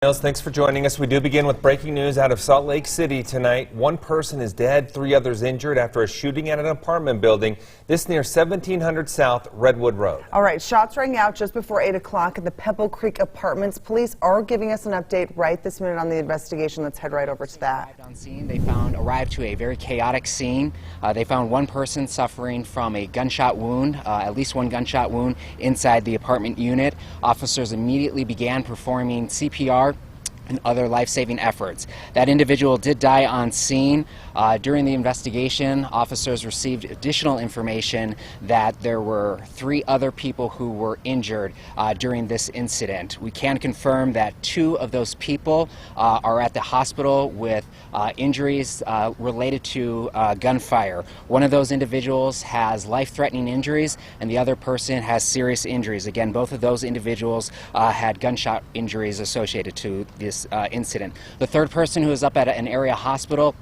Thanks for joining us. We do begin with breaking news out of Salt Lake City tonight. One person is dead, 3 others injured after a shooting at an apartment building. This near 1700 South Redwood Road. All right, shots rang out just before 8 o'clock at the Pebble Creek Apartments. Police are giving us an update right this minute on the investigation. Let's head right over to that. On scene, they arrived to a very chaotic scene. They found one person suffering from a gunshot wound, at least one gunshot wound inside the apartment unit. Officers immediately began performing CPR and other life-saving efforts. That individual did die on scene. During the investigation, officers received additional information that there were 3 other people who were injured during this incident. We can confirm that 2 of those people are at the hospital with injuries related to gunfire. One of those individuals has life-threatening injuries, and the other person has serious injuries. Again, both of those individuals had gunshot injuries associated to this incident. The third person, who is up at an area hospital,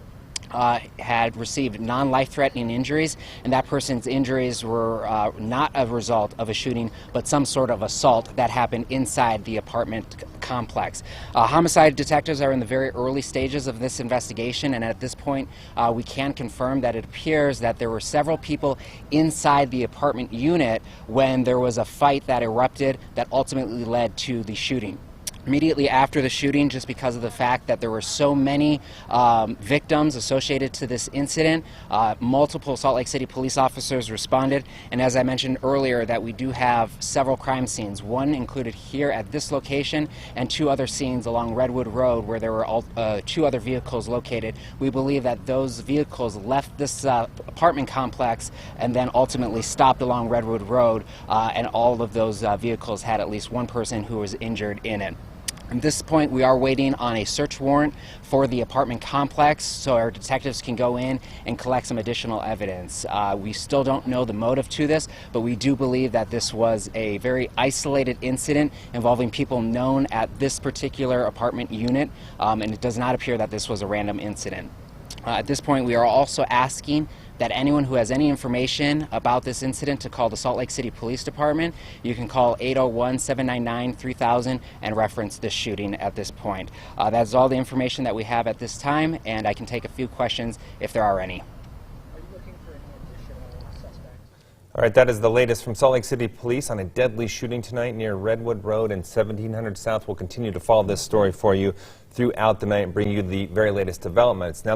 had received non-life-threatening injuries, and that person's injuries were not a result of a shooting, but some sort of assault that happened inside the apartment complex. Homicide detectives are in the very early stages of this investigation, and at this point we can confirm that it appears that there were several people inside the apartment unit when there was a fight that erupted that ultimately led to the shooting. Immediately after the shooting, just because of the fact that there were so many victims associated to this incident, multiple Salt Lake City police officers responded, and as I mentioned earlier, that we do have several crime scenes, one included here at this location and 2 other scenes along Redwood Road where there were 2 other vehicles located. We believe that those vehicles left this apartment complex and then ultimately stopped along Redwood Road, and all of those vehicles had at least one person who was injured in it. At this point, we are waiting on a search warrant for the apartment complex so our detectives can go in and collect some additional evidence. We still don't know the motive to this, but we do believe that this was a very isolated incident involving people known at this particular apartment unit, and it does not appear that this was a random incident. At this point, we are also asking that anyone who has any information about this incident to call the Salt Lake City Police Department. You can call 801-799-3000 and reference this shooting at this point. That's all the information that we have at this time, and I can take a few questions if there are any. Are you looking for any additional suspects? All right, that is the latest from Salt Lake City Police on a deadly shooting tonight near Redwood Road and 1700 South. We'll continue to follow this story for you throughout the night and bring you the very latest developments. Now,